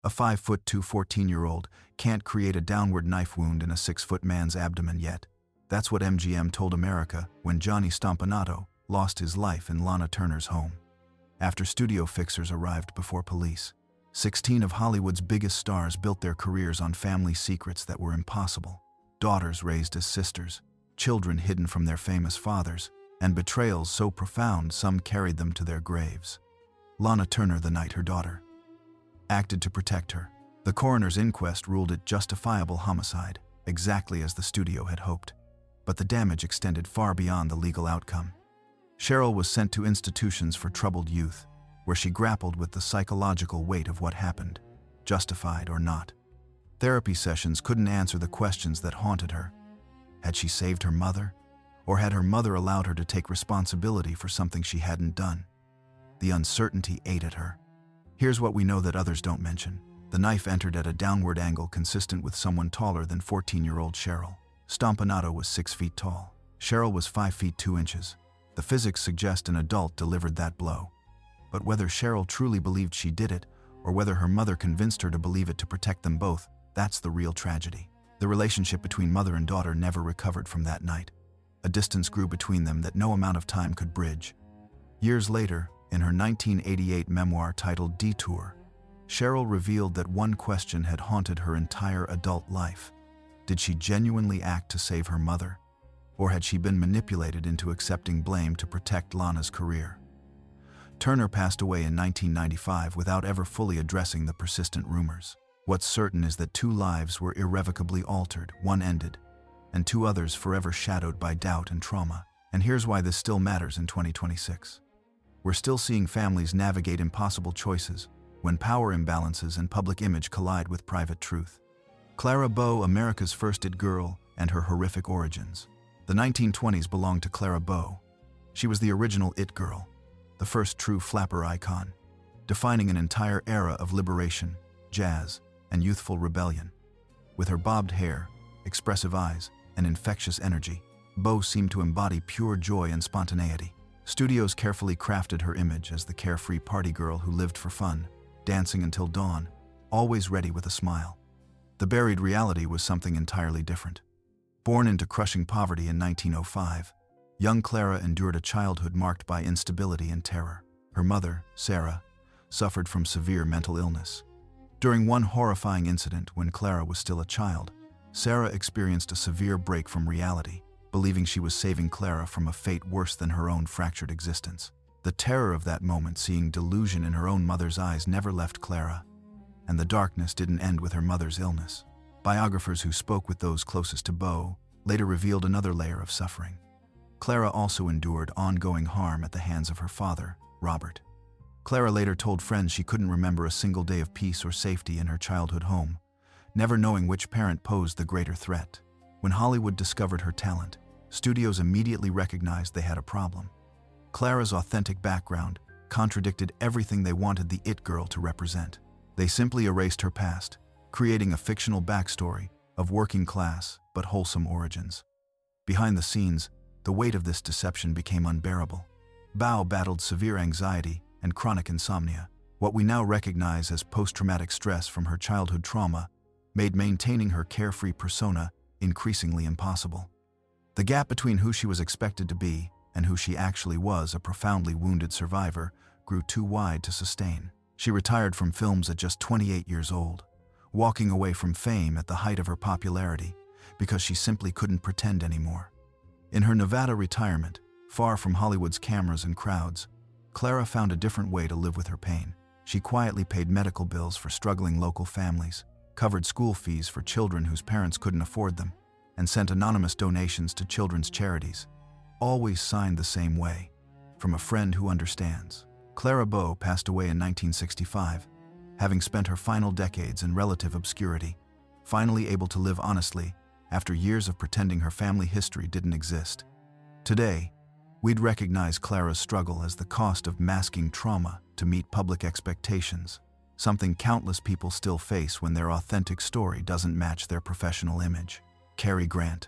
A 5'2" 14-year-old can't create a downward knife wound in a 6-foot man's abdomen yet. That's what MGM told America when Johnny Stompanato lost his life in Lana Turner's home. After studio fixers arrived before police, 16 of Hollywood's biggest stars built their careers on family secrets that were impossible. Daughters raised as sisters, children hidden from their famous fathers, and betrayals so profound some carried them to their graves. Lana Turner, the night her daughter acted to protect her. The coroner's inquest ruled it justifiable homicide, exactly as the studio had hoped. But the damage extended far beyond the legal outcome. Cheryl was sent to institutions for troubled youth, where she grappled with the psychological weight of what happened, justified or not. Therapy sessions couldn't answer the questions that haunted her. Had she saved her mother? Or had her mother allowed her to take responsibility for something she hadn't done? The uncertainty ate at her. Here's what we know that others don't mention. The knife entered at a downward angle consistent with someone taller than 14-year-old Cheryl. Stompanato was 6 feet tall. Cheryl was 5 feet 2 inches. The physics suggest an adult delivered that blow. But whether Cheryl truly believed she did it, or whether her mother convinced her to believe it to protect them both, that's the real tragedy. The relationship between mother and daughter never recovered from that night. A distance grew between them that no amount of time could bridge. Years later, in her 1988 memoir titled Detour, Cheryl revealed that one question had haunted her entire adult life. Did she genuinely act to save her mother? Or had she been manipulated into accepting blame to protect Lana's career? Turner passed away in 1995 without ever fully addressing the persistent rumors. What's certain is that 2 lives were irrevocably altered, one ended, and 2 others forever shadowed by doubt and trauma. And here's why this still matters in 2026. We're still seeing families navigate impossible choices when power imbalances and public image collide with private truth. Clara Bow, America's first it girl, and her horrific origins. The 1920s belonged to Clara Bow. She was the original it girl, the first true flapper icon, defining an entire era of liberation, jazz, and youthful rebellion. With her bobbed hair, expressive eyes, and infectious energy, Bow seemed to embody pure joy and spontaneity. Studios carefully crafted her image as the carefree party girl who lived for fun, dancing until dawn, always ready with a smile. The buried reality was something entirely different. Born into crushing poverty in 1905, young Clara endured a childhood marked by instability and terror. Her mother, Sarah, suffered from severe mental illness. During one horrifying incident when Clara was still a child, Sarah experienced a severe break from reality, believing she was saving Clara from a fate worse than her own fractured existence. The terror of that moment, seeing delusion in her own mother's eyes, never left Clara, and the darkness didn't end with her mother's illness. Biographers who spoke with those closest to Bow later revealed another layer of suffering. Clara also endured ongoing harm at the hands of her father, Robert. Clara later told friends she couldn't remember a single day of peace or safety in her childhood home, never knowing which parent posed the greater threat. When Hollywood discovered her talent, studios immediately recognized they had a problem. Clara's authentic background contradicted everything they wanted the it girl to represent. They simply erased her past, creating a fictional backstory of working class but wholesome origins. Behind the scenes, the weight of this deception became unbearable. Bow battled severe anxiety and chronic insomnia. What we now recognize as post-traumatic stress from her childhood trauma made maintaining her carefree persona increasingly impossible. The gap between who she was expected to be and who she actually was, a profoundly wounded survivor, grew too wide to sustain. She retired from films at just 28 years old, walking away from fame at the height of her popularity because she simply couldn't pretend anymore. In her Nevada retirement, far from Hollywood's cameras and crowds, Clara found a different way to live with her pain. She quietly paid medical bills for struggling local families, covered school fees for children whose parents couldn't afford them, and sent anonymous donations to children's charities, always signed the same way, from a friend who understands. Clara Bow passed away in 1965, having spent her final decades in relative obscurity, finally able to live honestly after years of pretending her family history didn't exist. Today, we'd recognize Clara's struggle as the cost of masking trauma to meet public expectations, something countless people still face when their authentic story doesn't match their professional image. Cary Grant,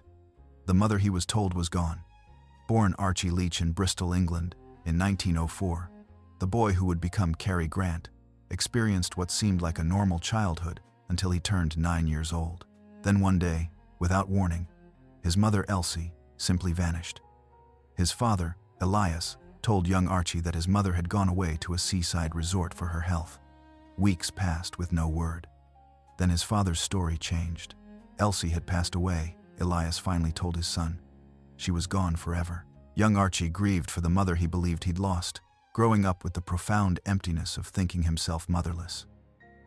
the mother he was told was gone. Born Archie Leach in Bristol, England, in 1904, the boy who would become Cary Grant experienced what seemed like a normal childhood until he turned 9 years old. Then one day, without warning, his mother Elsie simply vanished. His father, Elias, told young Archie that his mother had gone away to a seaside resort for her health. Weeks passed with no word. Then his father's story changed. Elsie had passed away, Elias finally told his son. She was gone forever. Young Archie grieved for the mother he believed he'd lost, growing up with the profound emptiness of thinking himself motherless.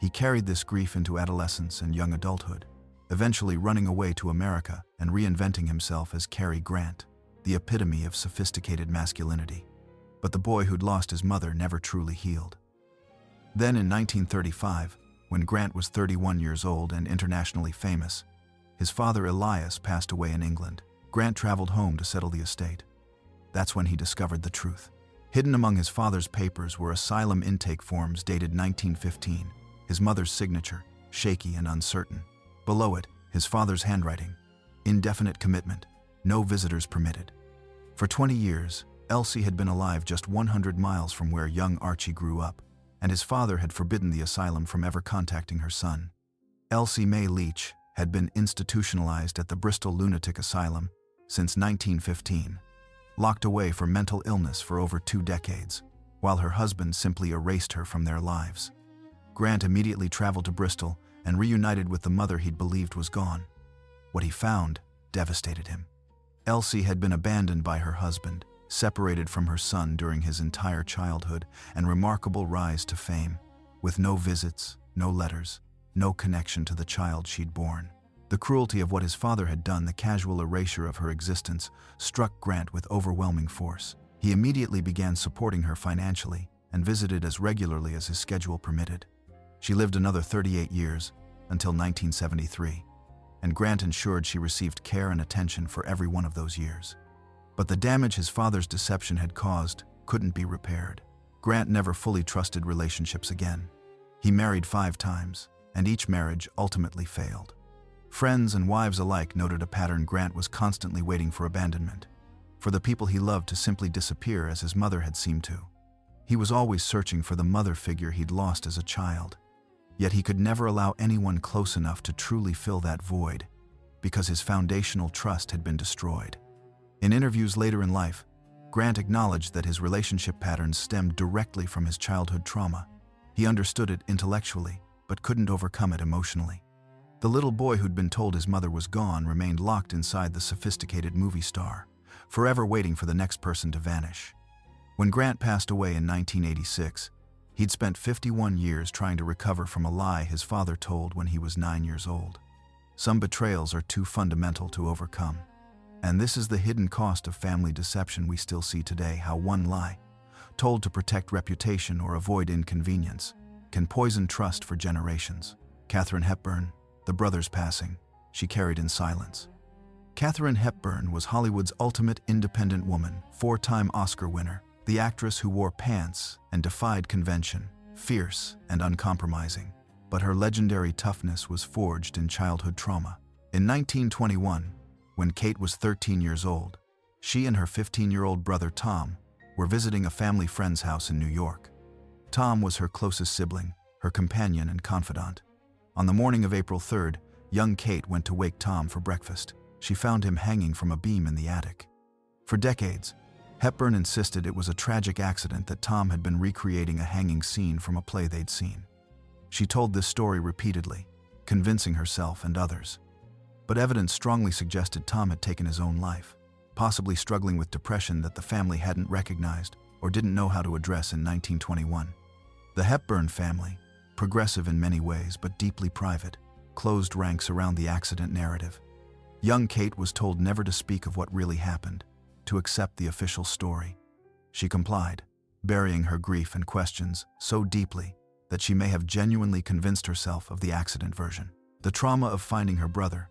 He carried this grief into adolescence and young adulthood, eventually running away to America and reinventing himself as Cary Grant, the epitome of sophisticated masculinity. But the boy who'd lost his mother never truly healed. Then in 1935, when Grant was 31 years old and internationally famous, his father Elias passed away in England. Grant traveled home to settle the estate. That's when he discovered the truth. Hidden among his father's papers were asylum intake forms dated 1915, his mother's signature, shaky and uncertain. Below it, his father's handwriting, indefinite commitment, no visitors permitted. For 20 years, Elsie had been alive just 100 miles from where young Archie grew up, and his father had forbidden the asylum from ever contacting her son. Elsie May Leach had been institutionalized at the Bristol Lunatic Asylum since 1915, locked away for mental illness for over 2 decades, while her husband simply erased her from their lives. Grant immediately traveled to Bristol and reunited with the mother he'd believed was gone. What he found devastated him. Elsie had been abandoned by her husband, separated from her son during his entire childhood and remarkable rise to fame, with no visits, no letters, no connection to the child she'd borne. The cruelty of what his father had done, the casual erasure of her existence, struck Grant with overwhelming force. He immediately began supporting her financially and visited as regularly as his schedule permitted. She lived another 38 years, until 1973, and Grant ensured she received care and attention for every one of those years. But the damage his father's deception had caused couldn't be repaired. Grant never fully trusted relationships again. He married 5 times, and each marriage ultimately failed. Friends and wives alike noted a pattern: Grant was constantly waiting for abandonment, for the people he loved to simply disappear as his mother had seemed to. He was always searching for the mother figure he'd lost as a child, yet he could never allow anyone close enough to truly fill that void, because his foundational trust had been destroyed. In interviews later in life, Grant acknowledged that his relationship patterns stemmed directly from his childhood trauma. He understood it intellectually, but couldn't overcome it emotionally. The little boy who'd been told his mother was gone remained locked inside the sophisticated movie star, forever waiting for the next person to vanish. When Grant passed away in 1986, he'd spent 51 years trying to recover from a lie his father told when he was 9 years old. Some betrayals are too fundamental to overcome. And this is the hidden cost of family deception we still see today: how one lie, told to protect reputation or avoid inconvenience, can poison trust for generations. Katharine Hepburn, the brother's passing, she carried in silence. Katharine Hepburn was Hollywood's ultimate independent woman, 4-time Oscar winner, the actress who wore pants and defied convention, fierce and uncompromising. But her legendary toughness was forged in childhood trauma. In 1921, when Kate was 13 years old, she and her 15-year-old brother Tom were visiting a family friend's house in New York. Tom was her closest sibling, her companion and confidant. On the morning of April 3rd, young Kate went to wake Tom for breakfast. She found him hanging from a beam in the attic. For decades, Hepburn insisted it was a tragic accident, that Tom had been recreating a hanging scene from a play they'd seen. She told this story repeatedly, convincing herself and others. But evidence strongly suggested Tom had taken his own life, possibly struggling with depression that the family hadn't recognized or didn't know how to address in 1921. The Hepburn family, progressive in many ways but deeply private, closed ranks around the accident narrative. Young Kate was told never to speak of what really happened, to accept the official story. She complied, burying her grief and questions so deeply that she may have genuinely convinced herself of the accident version. The trauma of finding her brother,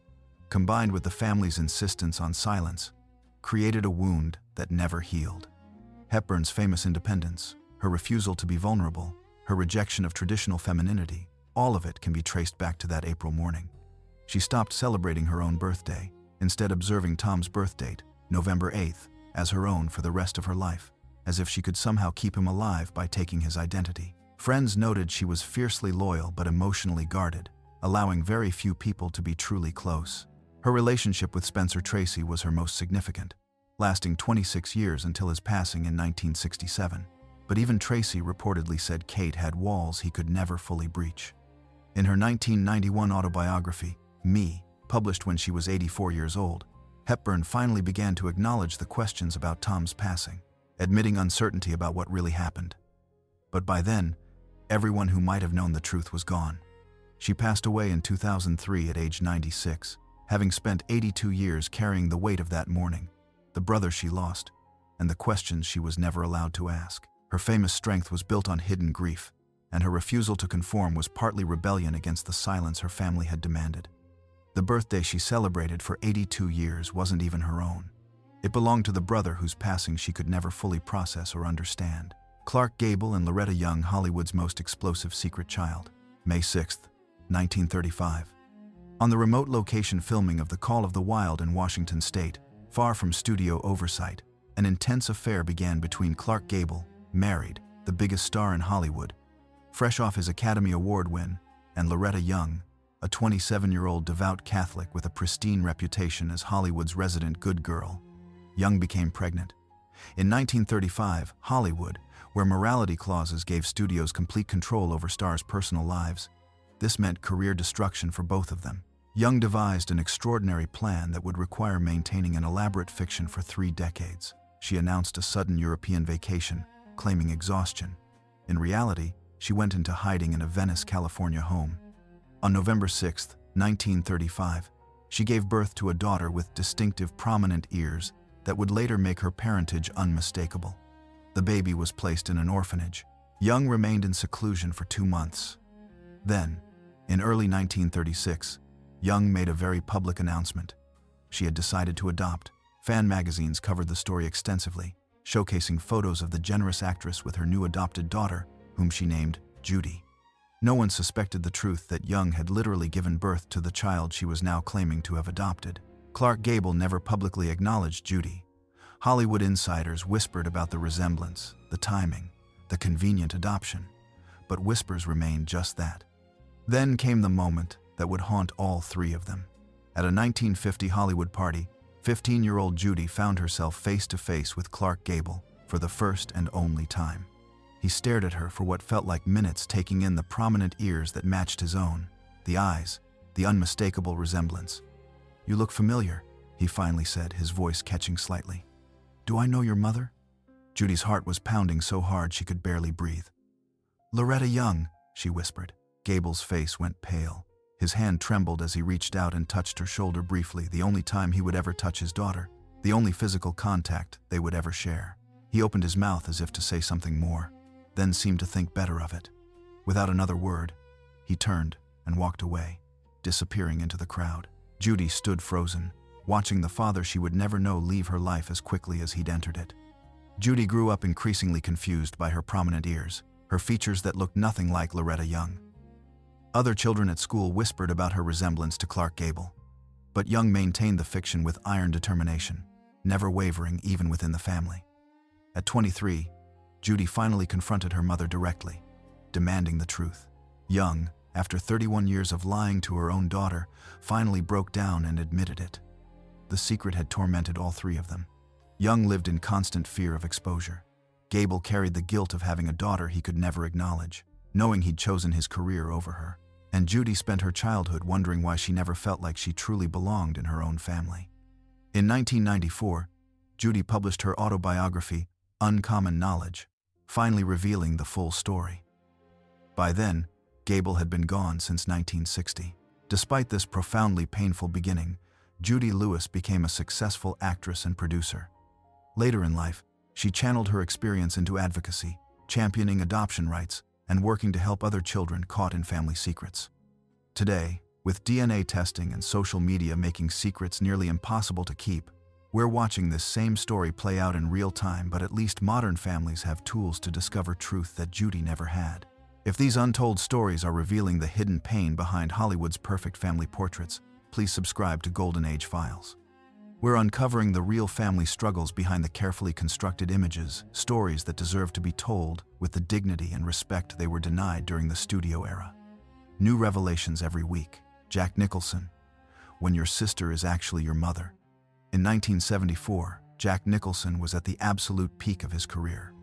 combined with the family's insistence on silence, created a wound that never healed. Hepburn's famous independence, her refusal to be vulnerable, her rejection of traditional femininity, all of it can be traced back to that April morning. She stopped celebrating her own birthday, instead observing Tom's birth date, November 8th, as her own for the rest of her life, as if she could somehow keep him alive by taking his identity. Friends noted she was fiercely loyal but emotionally guarded, allowing very few people to be truly close. Her relationship with Spencer Tracy was her most significant, lasting 26 years until his passing in 1967. But even Tracy reportedly said Kate had walls he could never fully breach. In her 1991 autobiography, Me, published when she was 84 years old, Hepburn finally began to acknowledge the questions about Tom's passing, admitting uncertainty about what really happened. But by then, everyone who might have known the truth was gone. She passed away in 2003 at age 96, having spent 82 years carrying the weight of that mourning, the brother she lost, and the questions she was never allowed to ask. Her famous strength was built on hidden grief, and her refusal to conform was partly rebellion against the silence her family had demanded. The birthday she celebrated for 82 years wasn't even her own. It belonged to the brother whose passing she could never fully process or understand. Clark Gable and Loretta Young, Hollywood's most explosive secret child. May 6, 1935. On the remote location filming of The Call of the Wild in Washington State, far from studio oversight, an intense affair began between Clark Gable, married, the biggest star in Hollywood, fresh off his Academy Award win, and Loretta Young, a 27-year-old devout Catholic with a pristine reputation as Hollywood's resident good girl. Young became pregnant. In 1935, Hollywood, where morality clauses gave studios complete control over stars' personal lives, this meant career destruction for both of them. Young devised an extraordinary plan that would require maintaining an elaborate fiction for 3 decades. She announced a sudden European vacation, claiming exhaustion. In reality, she went into hiding in a Venice, California home. On November 6, 1935, she gave birth to a daughter with distinctive prominent ears that would later make her parentage unmistakable. The baby was placed in an orphanage. Young remained in seclusion for 2 months. Then, in early 1936, Young made a very public announcement. She had decided to adopt. Fan magazines covered the story extensively, showcasing photos of the generous actress with her new adopted daughter, whom she named Judy. No one suspected the truth that Young had literally given birth to the child she was now claiming to have adopted. Clark Gable never publicly acknowledged Judy. Hollywood insiders whispered about the resemblance, the timing, the convenient adoption, but whispers remained just that. Then came the moment that would haunt all 3 of them. At a 1950 Hollywood party, 15-year-old Judy found herself face to face with Clark Gable for the first and only time. He stared at her for what felt like minutes, taking in the prominent ears that matched his own, the eyes, the unmistakable resemblance. "You look familiar," he finally said, his voice catching slightly. "Do I know your mother?" Judy's heart was pounding so hard she could barely breathe. "Loretta Young," she whispered. Gable's face went pale. His hand trembled as he reached out and touched her shoulder briefly, the only time he would ever touch his daughter, the only physical contact they would ever share. He opened his mouth as if to say something more, then seemed to think better of it. Without another word, he turned and walked away, disappearing into the crowd. Judy stood frozen, watching the father she would never know leave her life as quickly as he'd entered it. Judy grew up increasingly confused by her prominent ears, her features that looked nothing like Loretta Young. Other children at school whispered about her resemblance to Clark Gable, but Young maintained the fiction with iron determination, never wavering even within the family. At 23, Judy finally confronted her mother directly, demanding the truth. Young, after 31 years of lying to her own daughter, finally broke down and admitted it. The secret had tormented all 3 of them. Young lived in constant fear of exposure. Gable carried the guilt of having a daughter he could never acknowledge, knowing he'd chosen his career over her. And Judy spent her childhood wondering why she never felt like she truly belonged in her own family. In 1994, Judy published her autobiography, Uncommon Knowledge, finally revealing the full story. By then, Gable had been gone since 1960. Despite this profoundly painful beginning, Judy Lewis became a successful actress and producer. Later in life, she channeled her experience into advocacy, championing adoption rights and working to help other children caught in family secrets. Today, with DNA testing and social media making secrets nearly impossible to keep, we're watching this same story play out in real time, but at least modern families have tools to discover truth that Judy never had. If these untold stories are revealing the hidden pain behind Hollywood's perfect family portraits, please subscribe to Golden Age Files. We're uncovering the real family struggles behind the carefully constructed images, stories that deserve to be told with the dignity and respect they were denied during the studio era. New revelations every week. Jack Nicholson, When Your Sister Is Actually Your Mother. In 1974, Jack Nicholson was at the absolute peak of his career.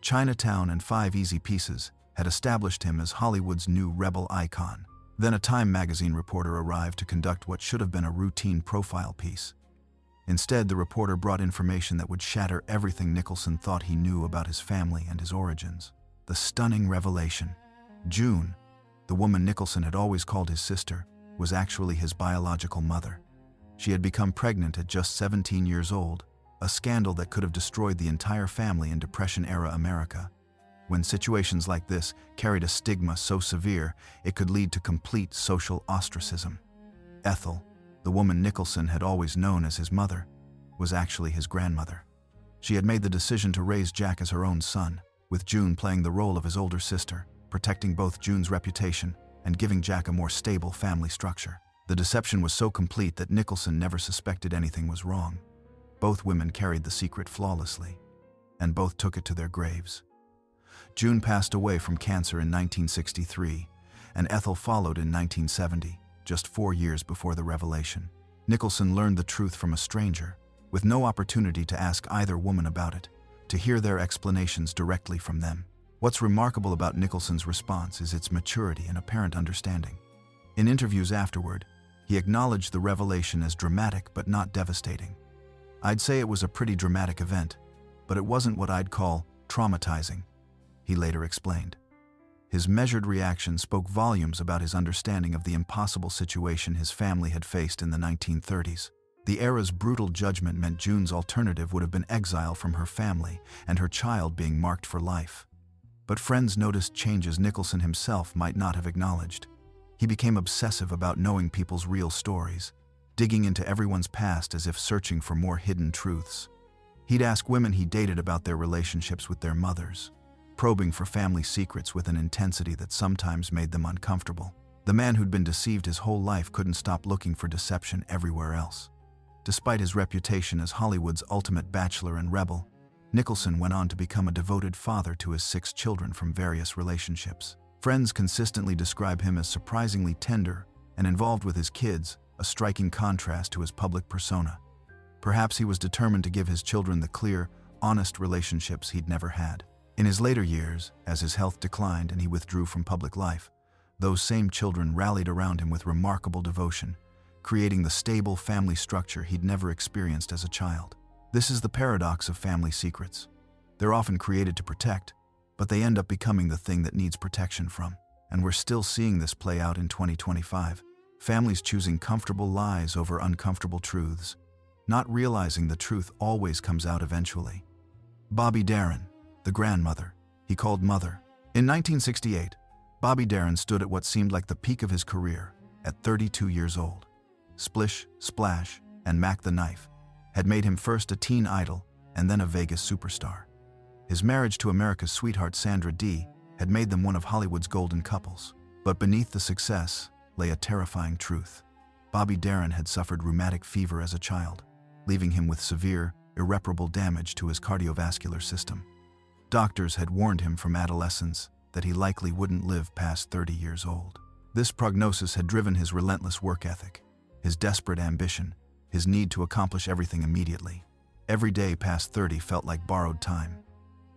Chinatown and 5 Easy Pieces had established him as Hollywood's new rebel icon. Then a Time magazine reporter arrived to conduct what should have been a routine profile piece. Instead, the reporter brought information that would shatter everything Nicholson thought he knew about his family and his origins. The stunning revelation: June, the woman Nicholson had always called his sister, was actually his biological mother. She had become pregnant at just 17 years old, a scandal that could have destroyed the entire family in Depression-era America. When situations like this carried a stigma so severe, it could lead to complete social ostracism. Ethel, the woman Nicholson had always known as his mother, was actually his grandmother. She had made the decision to raise Jack as her own son, with June playing the role of his older sister, protecting both June's reputation and giving Jack a more stable family structure. The deception was so complete that Nicholson never suspected anything was wrong. Both women carried the secret flawlessly, and both took it to their graves. June passed away from cancer in 1963, and Ethel followed in 1970. Just 4 years before the revelation. Nicholson learned the truth from a stranger, with no opportunity to ask either woman about it, to hear their explanations directly from them. What's remarkable about Nicholson's response is its maturity and apparent understanding. In interviews afterward, he acknowledged the revelation as dramatic but not devastating. "I'd say it was a pretty dramatic event, but it wasn't what I'd call traumatizing," he later explained. His measured reaction spoke volumes about his understanding of the impossible situation his family had faced in the 1930s. The era's brutal judgment meant June's alternative would have been exile from her family and her child being marked for life. But friends noticed changes Nicholson himself might not have acknowledged. He became obsessive about knowing people's real stories, digging into everyone's past as if searching for more hidden truths. He'd ask women he dated about their relationships with their mothers, probing for family secrets with an intensity that sometimes made them uncomfortable. The man who'd been deceived his whole life couldn't stop looking for deception everywhere else. Despite his reputation as Hollywood's ultimate bachelor and rebel, Nicholson went on to become a devoted father to his 6 children from various relationships. Friends consistently describe him as surprisingly tender and involved with his kids, a striking contrast to his public persona. Perhaps he was determined to give his children the clear, honest relationships he'd never had. In his later years, as his health declined and he withdrew from public life, those same children rallied around him with remarkable devotion, creating the stable family structure he'd never experienced as a child. This is the paradox of family secrets. They're often created to protect, but they end up becoming the thing that needs protection from. And we're still seeing this play out in 2025. Families choosing comfortable lies over uncomfortable truths, not realizing the truth always comes out eventually. Bobby Darin, the grandmother he called mother. In 1968, Bobby Darin stood at what seemed like the peak of his career at 32 years old. Splish, Splash, and Mac the Knife had made him first a teen idol and then a Vegas superstar. His marriage to America's sweetheart Sandra Dee had made them one of Hollywood's golden couples. But beneath the success lay a terrifying truth. Bobby Darin had suffered rheumatic fever as a child, leaving him with severe, irreparable damage to his cardiovascular system. Doctors had warned him from adolescence that he likely wouldn't live past 30 years old. This prognosis had driven his relentless work ethic, his desperate ambition, his need to accomplish everything immediately. Every day past 30 felt like borrowed time.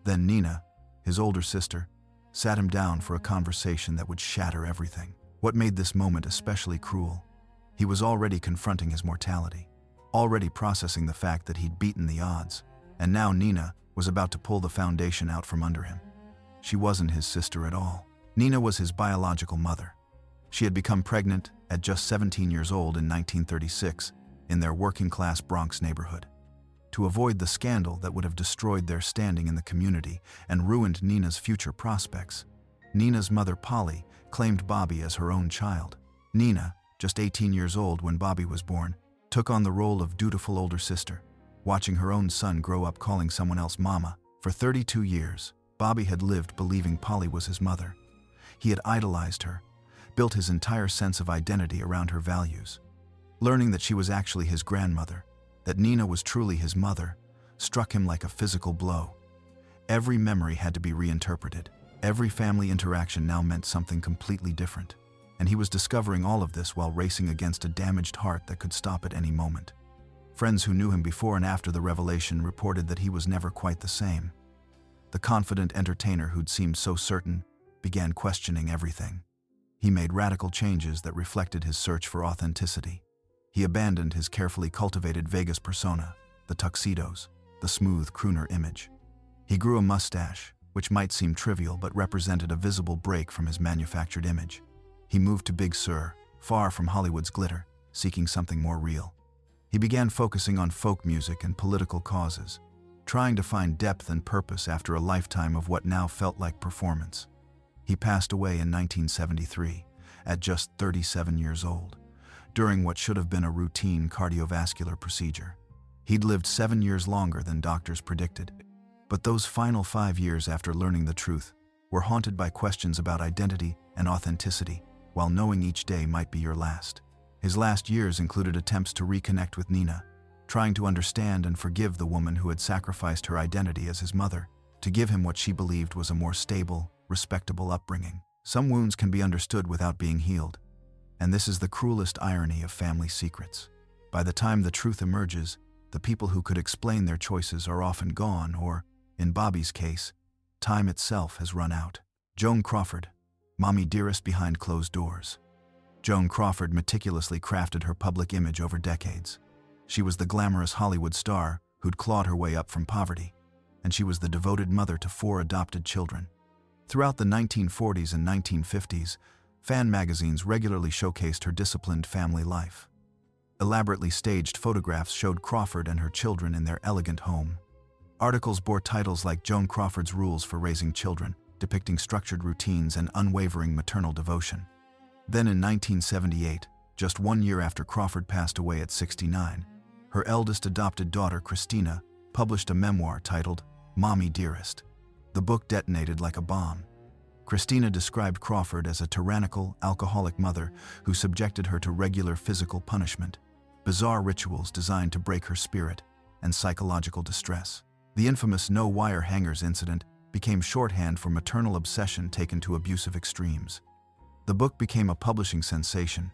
Then Nina, his older sister, sat him down for a conversation that would shatter everything. What made this moment especially cruel? He was already confronting his mortality, already processing the fact that he'd beaten the odds, and now Nina was about to pull the foundation out from under him. She wasn't his sister at all. Nina was his biological mother. She had become pregnant at just 17 years old in 1936 in their working-class Bronx neighborhood. To avoid the scandal that would have destroyed their standing in the community and ruined Nina's future prospects, Nina's mother Polly claimed Bobby as her own child. Nina, just 18 years old when Bobby was born, took on the role of dutiful older sister, watching her own son grow up calling someone else mama. For 32 years, Bobby had lived believing Polly was his mother. He had idolized her, built his entire sense of identity around her values. Learning that she was actually his grandmother, that Nina was truly his mother, struck him like a physical blow. Every memory had to be reinterpreted. Every family interaction now meant something completely different. And he was discovering all of this while racing against a damaged heart that could stop at any moment. Friends who knew him before and after the revelation reported that he was never quite the same. The confident entertainer who'd seemed so certain began questioning everything. He made radical changes that reflected his search for authenticity. He abandoned his carefully cultivated Vegas persona, the tuxedos, the smooth crooner image. He grew a mustache, which might seem trivial but represented a visible break from his manufactured image. He moved to Big Sur, far from Hollywood's glitter, seeking something more real. He began focusing on folk music and political causes, trying to find depth and purpose after a lifetime of what now felt like performance. He passed away in 1973, at just 37 years old, during what should have been a routine cardiovascular procedure. He'd lived 7 years longer than doctors predicted, but those final 5 years after learning the truth were haunted by questions about identity and authenticity, while knowing each day might be your last. His last years included attempts to reconnect with Nina, trying to understand and forgive the woman who had sacrificed her identity as his mother to give him what she believed was a more stable, respectable upbringing. Some wounds can be understood without being healed, and this is the cruelest irony of family secrets. By the time the truth emerges, the people who could explain their choices are often gone, or, in Bobby's case, time itself has run out. Joan Crawford, Mommy Dearest behind closed doors. Joan Crawford meticulously crafted her public image over decades. She was the glamorous Hollywood star who'd clawed her way up from poverty, and she was the devoted mother to 4 adopted children. Throughout the 1940s and 1950s, fan magazines regularly showcased her disciplined family life. Elaborately staged photographs showed Crawford and her children in their elegant home. Articles bore titles like Joan Crawford's Rules for Raising Children, depicting structured routines and unwavering maternal devotion. Then in 1978, just 1 year after Crawford passed away at 69, her eldest adopted daughter, Christina, published a memoir titled Mommy Dearest. The book detonated like a bomb. Christina described Crawford as a tyrannical, alcoholic mother who subjected her to regular physical punishment, bizarre rituals designed to break her spirit, and psychological distress. The infamous no-wire hangers incident became shorthand for maternal obsession taken to abusive extremes. The book became a publishing sensation,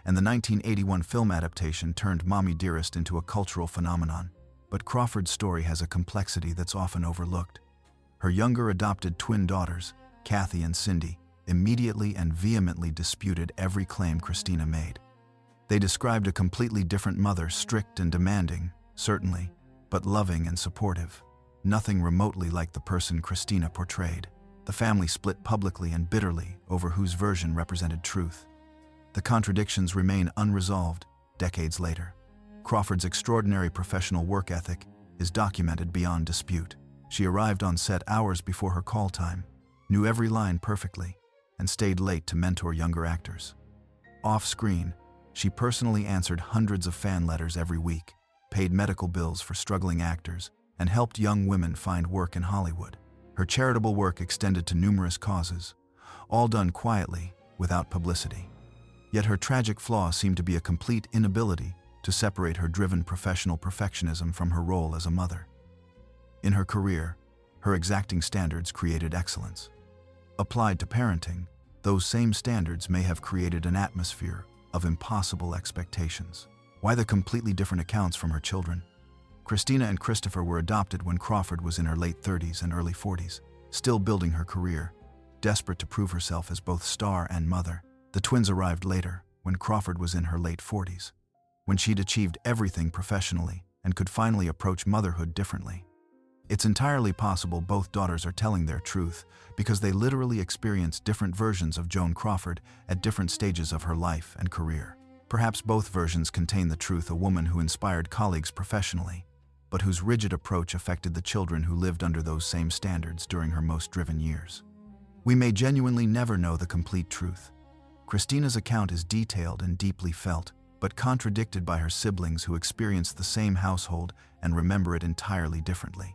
and the 1981 film adaptation turned Mommy Dearest into a cultural phenomenon. But Crawford's story has a complexity that's often overlooked. Her younger adopted twin daughters, Kathy and Cindy, immediately and vehemently disputed every claim Christina made. They described a completely different mother, strict and demanding, certainly, but loving and supportive. Nothing remotely like the person Christina portrayed. The family split publicly and bitterly over whose version represented truth. The contradictions remain unresolved decades later. Crawford's extraordinary professional work ethic is documented beyond dispute. She arrived on set hours before her call time, knew every line perfectly, and stayed late to mentor younger actors. Off-screen, she personally answered hundreds of fan letters every week, paid medical bills for struggling actors, and helped young women find work in Hollywood. Her charitable work extended to numerous causes, all done quietly, without publicity. Yet her tragic flaw seemed to be a complete inability to separate her driven professional perfectionism from her role as a mother. In her career, her exacting standards created excellence. Applied to parenting, those same standards may have created an atmosphere of impossible expectations. Why the completely different accounts from her children? Christina and Christopher were adopted when Crawford was in her late 30s and early 40s, still building her career, desperate to prove herself as both star and mother. The twins arrived later, when Crawford was in her late 40s, when she'd achieved everything professionally and could finally approach motherhood differently. It's entirely possible both daughters are telling their truth because they literally experienced different versions of Joan Crawford at different stages of her life and career. Perhaps both versions contain the truth, a woman who inspired colleagues professionally, but whose rigid approach affected the children who lived under those same standards during her most driven years. We may genuinely never know the complete truth. Christina's account is detailed and deeply felt, but contradicted by her siblings who experienced the same household and remember it entirely differently.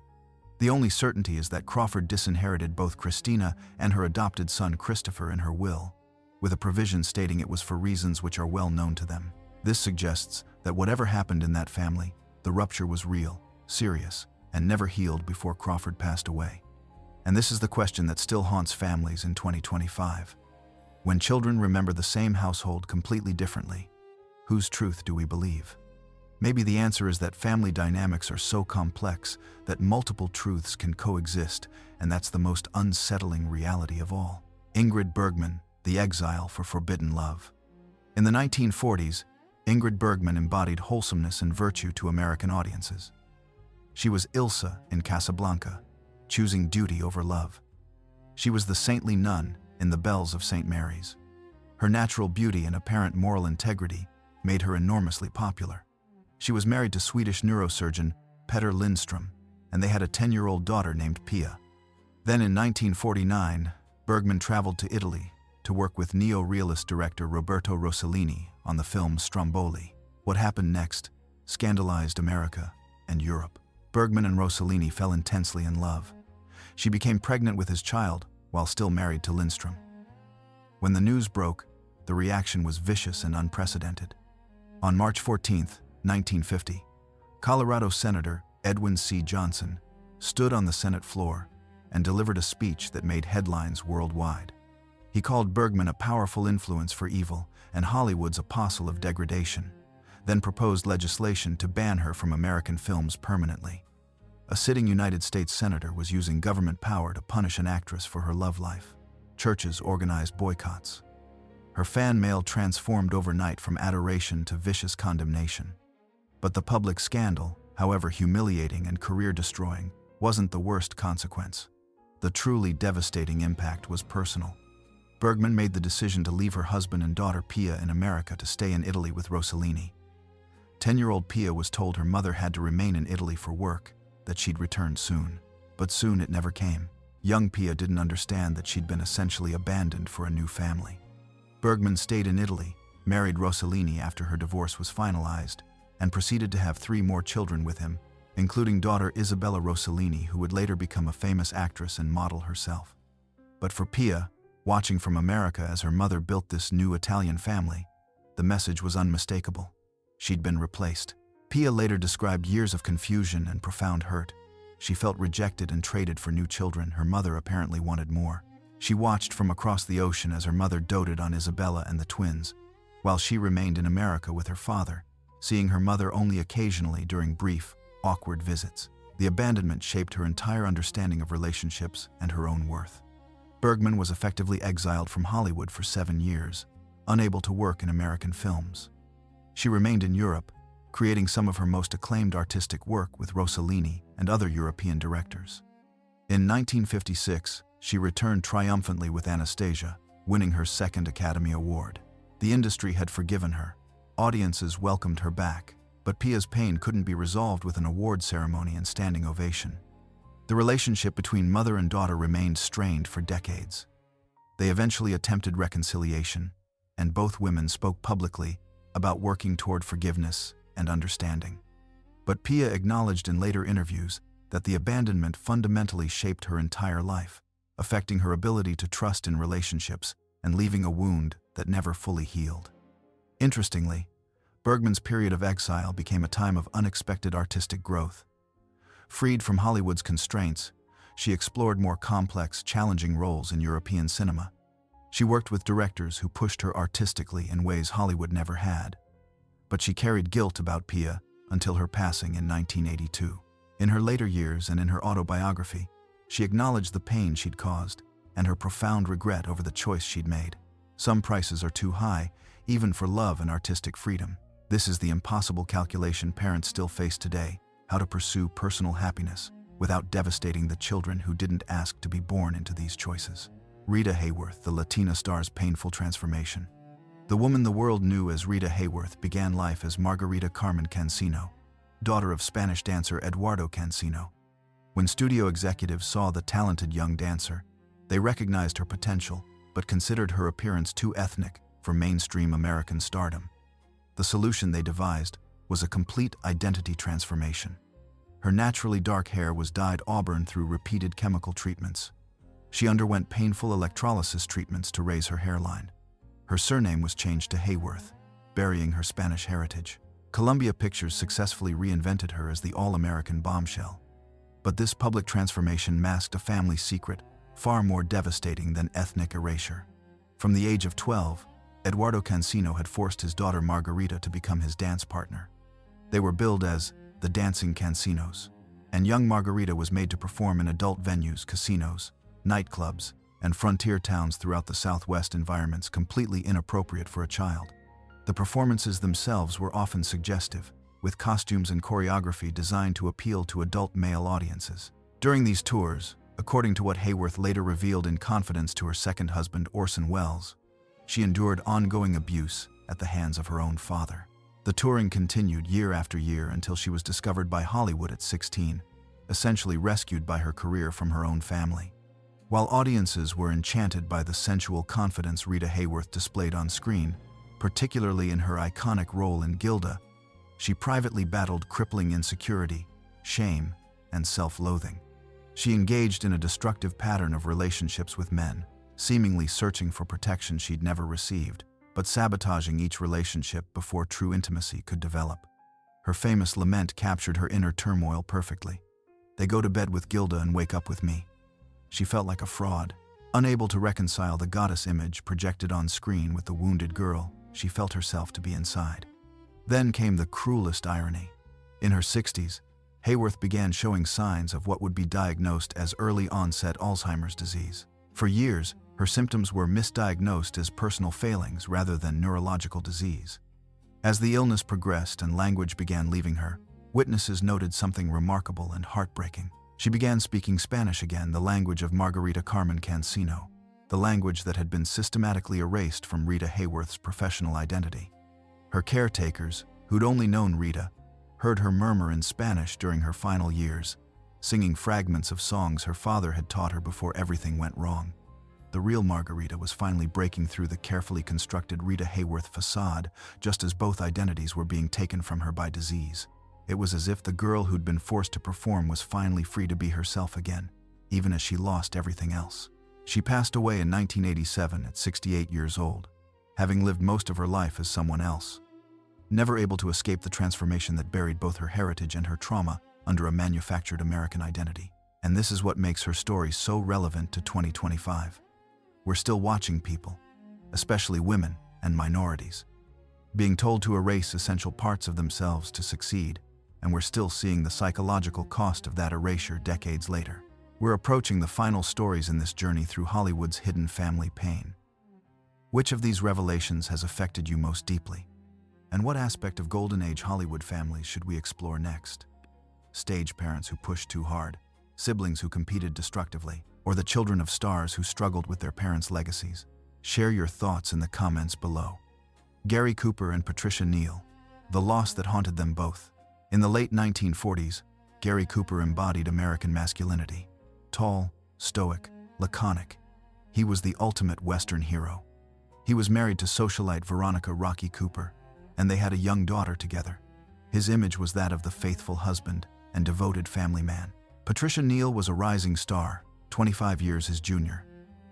The only certainty is that Crawford disinherited both Christina and her adopted son Christopher in her will, with a provision stating it was for reasons which are well known to them. This suggests that whatever happened in that family, The rupture was real, serious, and never healed before Crawford passed away. And this is the question that still haunts families in 2025. When children remember the same household completely differently, whose truth do we believe? Maybe the answer is that family dynamics are so complex that multiple truths can coexist, and that's the most unsettling reality of all. Ingrid Bergman, The Exile for Forbidden Love. In the 1940s, Ingrid Bergman embodied wholesomeness and virtue to American audiences. She was Ilsa in Casablanca, choosing duty over love. She was the saintly nun in The Bells of St. Mary's. Her natural beauty and apparent moral integrity made her enormously popular. She was married to Swedish neurosurgeon Petter Lindström, and they had a 10-year-old daughter named Pia. Then in 1949, Bergman traveled to Italy to work with neo-realist director Roberto Rossellini on the film Stromboli. What happened next scandalized America and Europe. Bergman and Rossellini fell intensely in love. She became pregnant with his child while still married to Lindström. When the news broke, the reaction was vicious and unprecedented. On March 14, 1950, Colorado Senator Edwin C. Johnson stood on the Senate floor and delivered a speech that made headlines worldwide. He called Bergman a powerful influence for evil and Hollywood's apostle of degradation, then proposed legislation to ban her from American films permanently. A sitting United States senator was using government power to punish an actress for her love life. Churches organized boycotts. Her fan mail transformed overnight from adoration to vicious condemnation. But the public scandal, however humiliating and career-destroying, wasn't the worst consequence. The truly devastating impact was personal. Bergman made the decision to leave her husband and daughter Pia in America to stay in Italy with Rossellini. 10-year-old Pia was told her mother had to remain in Italy for work, that she'd return soon. But soon it never came. Young Pia didn't understand that she'd been essentially abandoned for a new family. Bergman stayed in Italy, married Rossellini after her divorce was finalized, and proceeded to have 3 more children with him, including daughter Isabella Rossellini, who would later become a famous actress and model herself. But for Pia, watching from America as her mother built this new Italian family, the message was unmistakable. She'd been replaced. Pia later described years of confusion and profound hurt. She felt rejected and traded for new children. Her mother apparently wanted more. She watched from across the ocean as her mother doted on Isabella and the twins, while she remained in America with her father, seeing her mother only occasionally during brief, awkward visits. The abandonment shaped her entire understanding of relationships and her own worth. Bergman was effectively exiled from Hollywood for 7 years, unable to work in American films. She remained in Europe, creating some of her most acclaimed artistic work with Rossellini and other European directors. In 1956, she returned triumphantly with Anastasia, winning her 2nd Academy Award. The industry had forgiven her. Audiences welcomed her back, but Pia's pain couldn't be resolved with an award ceremony and standing ovation. The relationship between mother and daughter remained strained for decades. They eventually attempted reconciliation, and both women spoke publicly about working toward forgiveness and understanding. But Pia acknowledged in later interviews that the abandonment fundamentally shaped her entire life, affecting her ability to trust in relationships and leaving a wound that never fully healed. Interestingly, Bergman's period of exile became a time of unexpected artistic growth. Freed from Hollywood's constraints, she explored more complex, challenging roles in European cinema. She worked with directors who pushed her artistically in ways Hollywood never had. But she carried guilt about Pia until her passing in 1982. In her later years and in her autobiography, she acknowledged the pain she'd caused and her profound regret over the choice she'd made. Some prices are too high, even for love and artistic freedom. This is the impossible calculation parents still face today: how to pursue personal happiness without devastating the children who didn't ask to be born into these choices. Rita Hayworth, the Latina star's painful transformation. The woman the world knew as Rita Hayworth began life as Margarita Carmen Cancino, daughter of Spanish dancer Eduardo Cancino. When studio executives saw the talented young dancer, they recognized her potential but considered her appearance too ethnic for mainstream American stardom. The solution they devised was a complete identity transformation. Her naturally dark hair was dyed auburn through repeated chemical treatments. She underwent painful electrolysis treatments to raise her hairline. Her surname was changed to Hayworth, burying her Spanish heritage. Columbia Pictures successfully reinvented her as the all-American bombshell. But this public transformation masked a family secret far more devastating than ethnic erasure. From the age of 12, Eduardo Cancino had forced his daughter Margarita to become his dance partner. They were billed as the Dancing Cancinos, and young Margarita was made to perform in adult venues, casinos, nightclubs, and frontier towns throughout the Southwest, environments completely inappropriate for a child. The performances themselves were often suggestive, with costumes and choreography designed to appeal to adult male audiences. During these tours, according to what Hayworth later revealed in confidence to her second husband Orson Welles, she endured ongoing abuse at the hands of her own father. The touring continued year after year until she was discovered by Hollywood at 16, essentially rescued by her career from her own family. While audiences were enchanted by the sensual confidence Rita Hayworth displayed on screen, particularly in her iconic role in Gilda, she privately battled crippling insecurity, shame, and self-loathing. She engaged in a destructive pattern of relationships with men, seemingly searching for protection she'd never received, but sabotaging each relationship before true intimacy could develop. Her famous lament captured her inner turmoil perfectly. "They go to bed with Gilda and wake up with me." She felt like a fraud, unable to reconcile the goddess image projected on screen with the wounded girl she felt herself to be inside. Then came the cruelest irony. In her 60s, Hayworth began showing signs of what would be diagnosed as early-onset Alzheimer's disease. For years, her symptoms were misdiagnosed as personal failings rather than neurological disease. As the illness progressed and language began leaving her, witnesses noted something remarkable and heartbreaking. She began speaking Spanish again, the language of Margarita Carmen Cancino, the language that had been systematically erased from Rita Hayworth's professional identity. Her caretakers, who'd only known Rita, heard her murmur in Spanish during her final years, singing fragments of songs her father had taught her before everything went wrong. The real Margarita was finally breaking through the carefully constructed Rita Hayworth facade, just as both identities were being taken from her by disease. It was as if the girl who'd been forced to perform was finally free to be herself again, even as she lost everything else. She passed away in 1987 at 68 years old, having lived most of her life as someone else, never able to escape the transformation that buried both her heritage and her trauma under a manufactured American identity. And this is what makes her story so relevant to 2025. We're still watching people, especially women and minorities, being told to erase essential parts of themselves to succeed, and we're still seeing the psychological cost of that erasure decades later. We're approaching the final stories in this journey through Hollywood's hidden family pain. Which of these revelations has affected you most deeply? And what aspect of Golden Age Hollywood families should we explore next? Stage parents who pushed too hard, siblings who competed destructively, or the children of stars who struggled with their parents' legacies? Share your thoughts in the comments below. Gary Cooper and Patricia Neal, the loss that haunted them both. In the late 1940s, Gary Cooper embodied American masculinity. Tall, stoic, laconic. He was the ultimate Western hero. He was married to socialite Veronica "Rocky" Cooper, and they had a young daughter together. His image was that of the faithful husband and devoted family man. Patricia Neal was a rising star, 25 years his junior,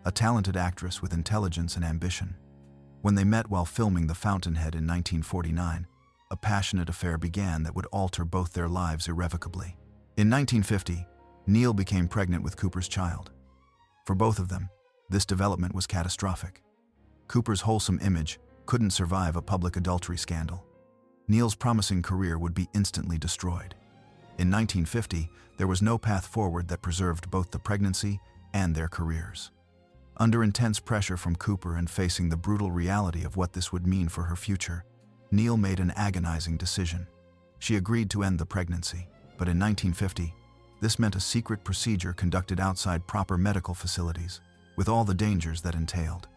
a talented actress with intelligence and ambition. When they met while filming The Fountainhead in 1949, a passionate affair began that would alter both their lives irrevocably. In 1950, Neal became pregnant with Cooper's child. For both of them, this development was catastrophic. Cooper's wholesome image couldn't survive a public adultery scandal. Neal's promising career would be instantly destroyed. In 1950, there was no path forward that preserved both the pregnancy and their careers. Under intense pressure from Cooper and facing the brutal reality of what this would mean for her future, Neal made an agonizing decision. She agreed to end the pregnancy, but in 1950, this meant a secret procedure conducted outside proper medical facilities, with all the dangers that entailed.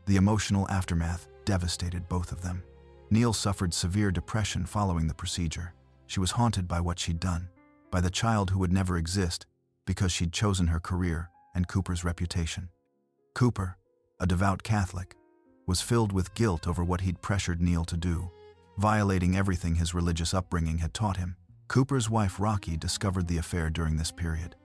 The emotional aftermath devastated both of them. Neal suffered severe depression following the procedure. She was haunted by what she'd done, by the child who would never exist because she'd chosen her career and Cooper's reputation. Cooper, a devout Catholic, was filled with guilt over what he'd pressured Neal to do, violating everything his religious upbringing had taught him. Cooper's wife Rocky discovered the affair during this period.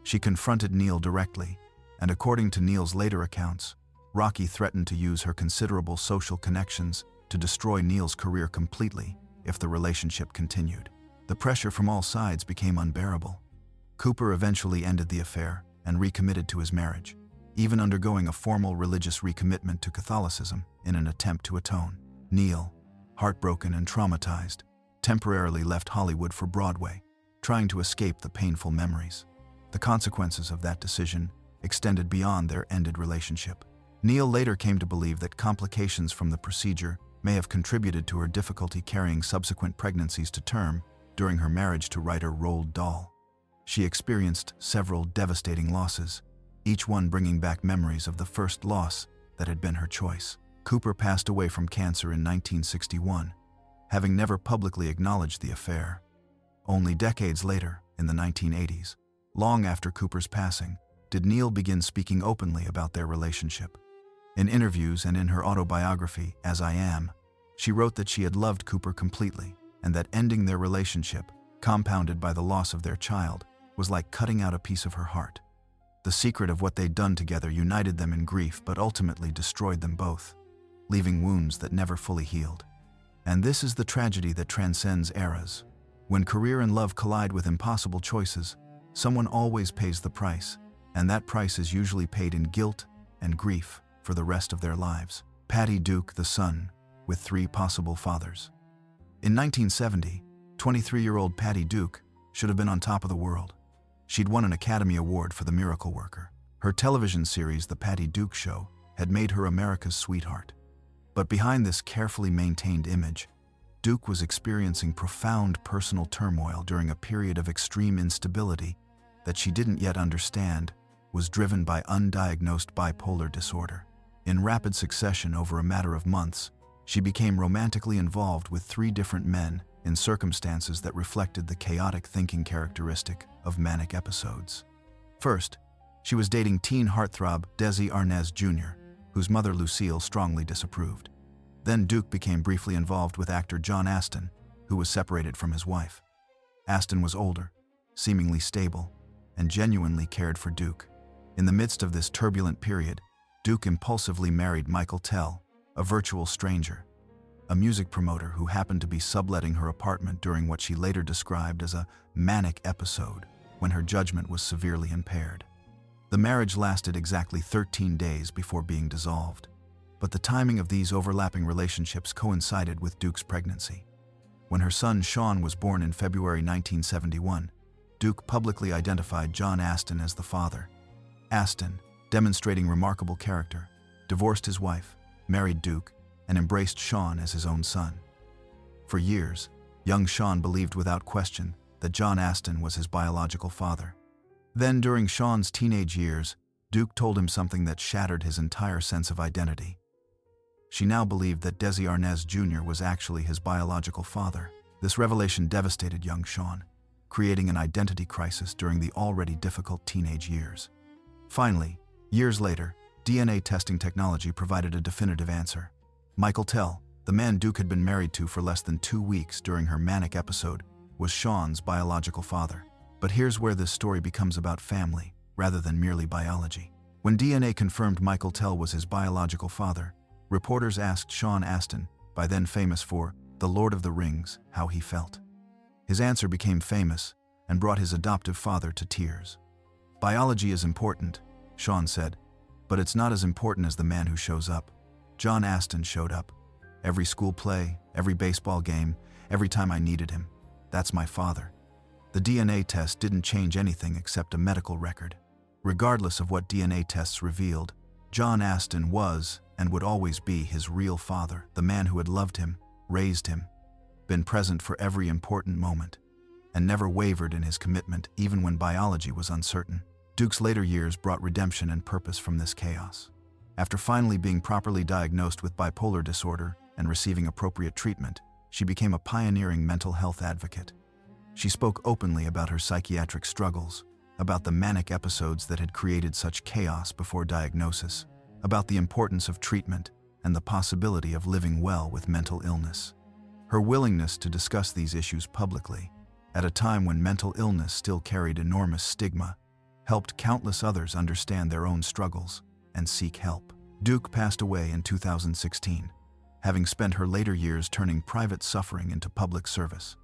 She confronted Neal directly, and according to Neal's later accounts, Rocky threatened to use her considerable social connections to destroy Neal's career completely if the relationship continued. The pressure from all sides became unbearable. Cooper eventually ended the affair and recommitted to his marriage, even undergoing a formal religious recommitment to Catholicism in an attempt to atone. Neal, heartbroken and traumatized, temporarily left Hollywood for Broadway, trying to escape the painful memories. The consequences of that decision extended beyond their ended relationship. Neal later came to believe that complications from the procedure may have contributed to her difficulty carrying subsequent pregnancies to term during her marriage to writer Roald Dahl. She experienced several devastating losses, each one bringing back memories of the first loss that had been her choice. Cooper passed away from cancer in 1961, having never publicly acknowledged the affair. Only decades later, in the 1980s, long after Cooper's passing, did Neal begin speaking openly about their relationship. In interviews and in her autobiography, As I Am, she wrote that she had loved Cooper completely and that ending their relationship, compounded by the loss of their child, was like cutting out a piece of her heart. The secret of what they'd done together united them in grief but ultimately destroyed them both, leaving wounds that never fully healed. And this is the tragedy that transcends eras. When career and love collide with impossible choices, someone always pays the price, and that price is usually paid in guilt and grief for the rest of their lives. Patty Duke, the son, with 3 possible fathers. In 1970, 23-year-old Patty Duke should have been on top of the world. She'd won an Academy Award for The Miracle Worker. Her television series, The Patty Duke Show, had made her America's sweetheart. But behind this carefully maintained image, Duke was experiencing profound personal turmoil during a period of extreme instability that she didn't yet understand was driven by undiagnosed bipolar disorder. In rapid succession over a matter of months, she became romantically involved with 3 different men in circumstances that reflected the chaotic thinking characteristic of manic episodes. First, she was dating teen heartthrob Desi Arnaz Jr., whose mother Lucille strongly disapproved. Then Duke became briefly involved with actor John Astin, who was separated from his wife. Astin was older, seemingly stable, and genuinely cared for Duke. In the midst of this turbulent period, Duke impulsively married Michael Tell, a virtual stranger, a music promoter who happened to be subletting her apartment during what she later described as a manic episode when her judgment was severely impaired. The marriage lasted exactly 13 days before being dissolved, but the timing of these overlapping relationships coincided with Duke's pregnancy. When her son Sean was born in February 1971, Duke publicly identified John Astin as the father. Astin, demonstrating remarkable character, divorced his wife, married Duke, and embraced Sean as his own son. For years, young Sean believed without question that John Astin was his biological father. Then, during Sean's teenage years, Duke told him something that shattered his entire sense of identity. She now believed that Desi Arnaz Jr. was actually his biological father. This revelation devastated young Sean, creating an identity crisis during the already difficult teenage years. Finally, years later, DNA testing technology provided a definitive answer. Michael Tell, the man Duke had been married to for less than 2 weeks during her manic episode, was Sean's biological father. But here's where this story becomes about family, rather than merely biology. When DNA confirmed Michael Tell was his biological father, reporters asked Sean Astin, by then famous for The Lord of the Rings, how he felt. His answer became famous and brought his adoptive father to tears. "Biology is important," Sean said, "but it's not as important as the man who shows up." John Astin showed up. Every school play, every baseball game, every time I needed him. That's my father. The DNA test didn't change anything except a medical record. Regardless of what DNA tests revealed, John Astin was and would always be his real father, the man who had loved him, raised him, been present for every important moment, and never wavered in his commitment even when biology was uncertain. Duke's later years brought redemption and purpose from this chaos. After finally being properly diagnosed with bipolar disorder and receiving appropriate treatment, she became a pioneering mental health advocate. She spoke openly about her psychiatric struggles, about the manic episodes that had created such chaos before diagnosis, about the importance of treatment and the possibility of living well with mental illness. Her willingness to discuss these issues publicly, at a time when mental illness still carried enormous stigma, helped countless others understand their own struggles and seek help. Duke passed away in 2016, having spent her later years turning private suffering into public service.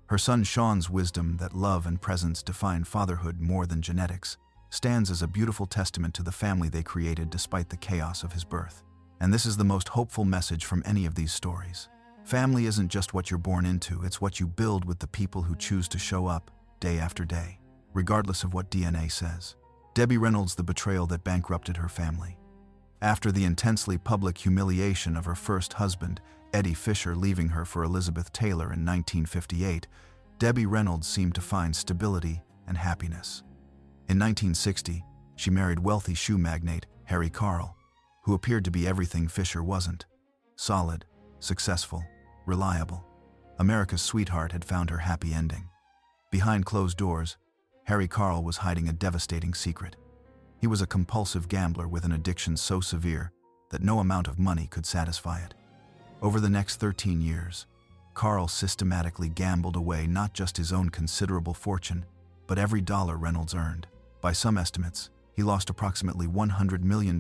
Her son Sean's wisdom that love and presence define fatherhood more than genetics stands as a beautiful testament to the family they created despite the chaos of his birth. And this is the most hopeful message from any of these stories. Family isn't just what you're born into, it's what you build with the people who choose to show up day after day, regardless of what DNA says. Debbie Reynolds, the betrayal that bankrupted her family. After the intensely public humiliation of her first husband, Eddie Fisher, leaving her for Elizabeth Taylor in 1958, Debbie Reynolds seemed to find stability and happiness. In 1960, she married wealthy shoe magnate Harry Carle, who appeared to be everything Fisher wasn't. Solid, successful, reliable. America's sweetheart had found her happy ending. Behind closed doors, Harry Carle was hiding a devastating secret. He was a compulsive gambler with an addiction so severe that no amount of money could satisfy it. Over the next 13 years, Carle systematically gambled away not just his own considerable fortune, but every dollar Reynolds earned. By some estimates, he lost approximately $100 million,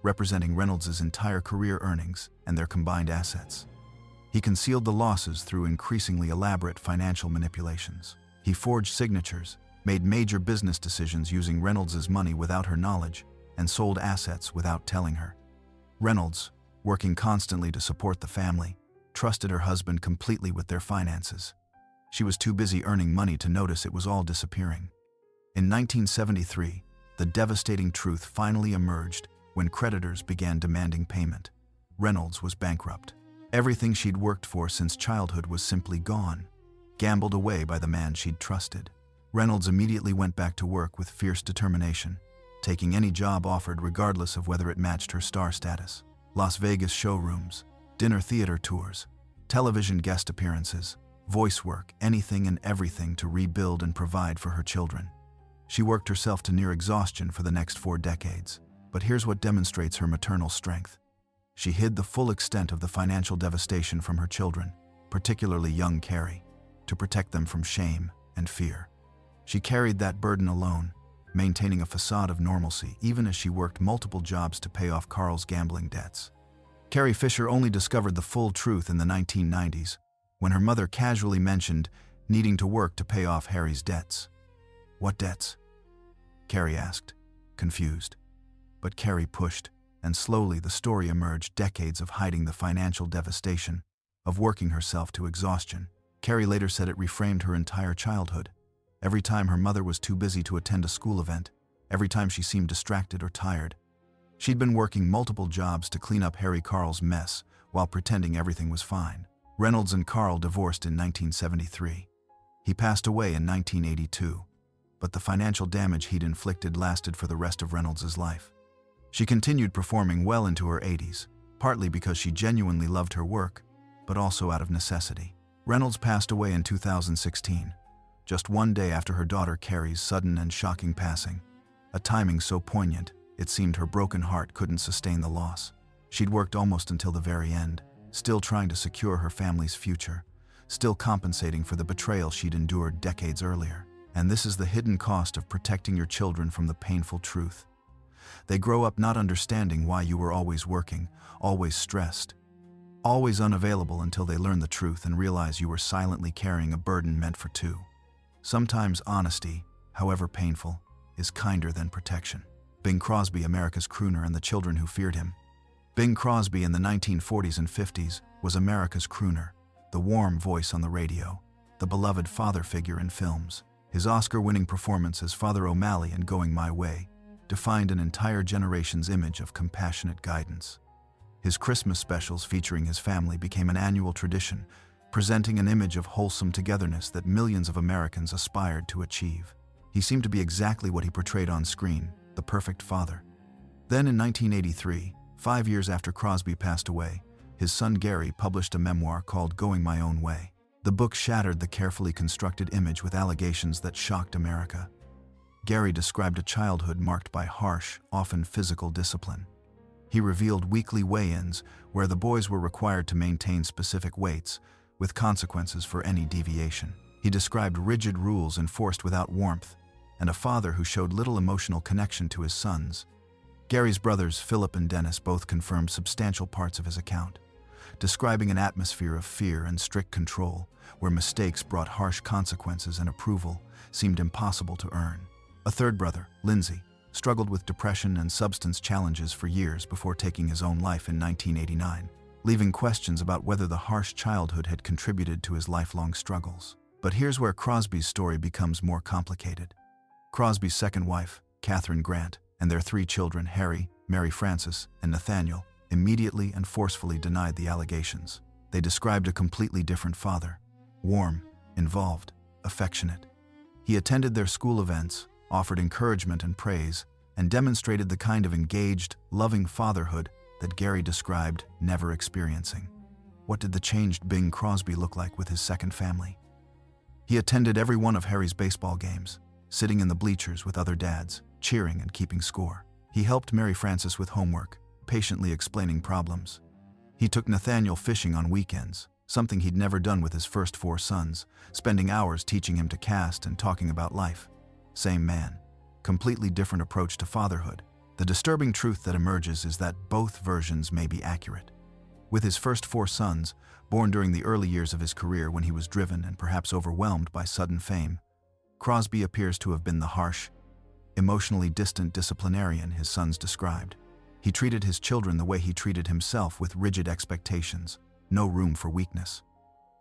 representing Reynolds' entire career earnings and their combined assets. He concealed the losses through increasingly elaborate financial manipulations. He forged signatures, made major business decisions using Reynolds' money without her knowledge, and sold assets without telling her. Reynolds, working constantly to support the family, trusted her husband completely with their finances. She was too busy earning money to notice it was all disappearing. In 1973, the devastating truth finally emerged when creditors began demanding payment. Reynolds was bankrupt. Everything she'd worked for since childhood was simply gone, gambled away by the man she'd trusted. Reynolds immediately went back to work with fierce determination, taking any job offered regardless of whether it matched her star status. Las Vegas showrooms, dinner theater tours, television guest appearances, voice work, anything and everything to rebuild and provide for her children. She worked herself to near exhaustion for the next 4 decades. But here's what demonstrates her maternal strength. She hid the full extent of the financial devastation from her children, particularly young Cary, to protect them from shame and fear. She carried that burden alone, maintaining a facade of normalcy even as she worked multiple jobs to pay off Carl's gambling debts. Carrie Fisher only discovered the full truth in the 1990s, when her mother casually mentioned needing to work to pay off Harry's debts. "What debts?" Carrie asked, confused. But Carrie pushed, and slowly the story emerged, decades of hiding the financial devastation, of working herself to exhaustion. Carrie later said it reframed her entire childhood. Every time her mother was too busy to attend a school event, every time she seemed distracted or tired, she'd been working multiple jobs to clean up Harry Carle's mess while pretending everything was fine. Reynolds and Carle divorced in 1973. He passed away in 1982, but the financial damage he'd inflicted lasted for the rest of Reynolds' life. She continued performing well into her 80s, partly because she genuinely loved her work, but also out of necessity. Reynolds passed away in 2016, just 1 day after her daughter Cary's sudden and shocking passing, a timing so poignant it seemed her broken heart couldn't sustain the loss. She'd worked almost until the very end, still trying to secure her family's future, still compensating for the betrayal she'd endured decades earlier. And this is the hidden cost of protecting your children from the painful truth. They grow up not understanding why you were always working, always stressed, always unavailable until they learn the truth and realize you were silently carrying a burden meant for 2. Sometimes honesty, however painful, is kinder than protection. Bing Crosby, America's crooner, and the children who feared him. Bing Crosby in the 1940s and 50s was America's crooner, the warm voice on the radio, the beloved father figure in films. His Oscar-winning performance as Father O'Malley in Going My Way defined an entire generation's image of compassionate guidance. His Christmas specials featuring his family became an annual tradition, presenting an image of wholesome togetherness that millions of Americans aspired to achieve. He seemed to be exactly what he portrayed on screen, the perfect father. Then in 1983, 5 years after Crosby passed away, his son Gary published a memoir called Going My Own Way. The book shattered the carefully constructed image with allegations that shocked America. Gary described a childhood marked by harsh, often physical discipline. He revealed weekly weigh-ins where the boys were required to maintain specific weights, with consequences for any deviation. He described rigid rules enforced without warmth, and a father who showed little emotional connection to his sons. Gary's brothers, Philip and Dennis, both confirmed substantial parts of his account. describing an atmosphere of fear and strict control, where mistakes brought harsh consequences and approval seemed impossible to earn. A third brother, Lindsay, struggled with depression and substance challenges for years before taking his own life in 1989, leaving questions about whether the harsh childhood had contributed to his lifelong struggles. But here's where Crosby's story becomes more complicated. Crosby's second wife, Katharine Grant, and their 3 children, Harry, Mary Frances, and Nathaniel, immediately and forcefully denied the allegations. They described a completely different father: warm, involved, affectionate. He attended their school events, offered encouragement and praise, and demonstrated the kind of engaged, loving fatherhood that Gary described never experiencing. What did the changed Bing Crosby look like with his second family? He attended every one of Harry's baseball games, sitting in the bleachers with other dads, cheering and keeping score. He helped Mary Frances with homework, patiently explaining problems. He took Nathaniel fishing on weekends, something he'd never done with his first 4 sons, spending hours teaching him to cast and talking about life. Same man, completely different approach to fatherhood. The disturbing truth that emerges is that both versions may be accurate. With his first 4 sons, born during the early years of his career when he was driven and perhaps overwhelmed by sudden fame, Crosby appears to have been the harsh, emotionally distant disciplinarian his sons described. He treated his children the way he treated himself, with rigid expectations, no room for weakness.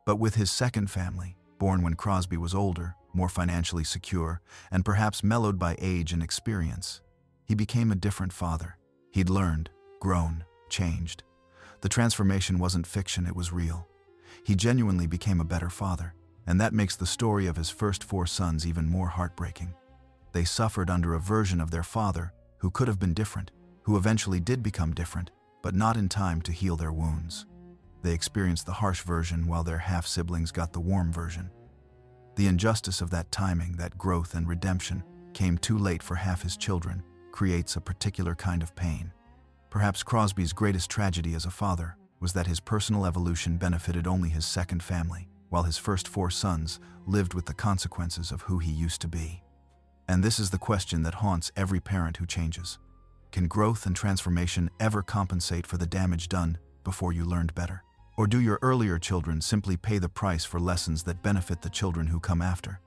But with his second family, born when Crosby was older, more financially secure, and perhaps mellowed by age and experience, he became a different father. He'd learned, grown, changed. The transformation wasn't fiction, it was real. He genuinely became a better father, and that makes the story of his first 4 sons even more heartbreaking. They suffered under a version of their father who could have been different, who eventually did become different, but not in time to heal their wounds. They experienced the harsh version while their half-siblings got the warm version. The injustice of that timing, that growth and redemption, came too late for half his children, creates a particular kind of pain. Perhaps Crosby's greatest tragedy as a father was that his personal evolution benefited only his second family, while his first 4 sons lived with the consequences of who he used to be. And this is the question that haunts every parent who changes. Can growth and transformation ever compensate for the damage done before you learned better? Or do your earlier children simply pay the price for lessons that benefit the children who come after?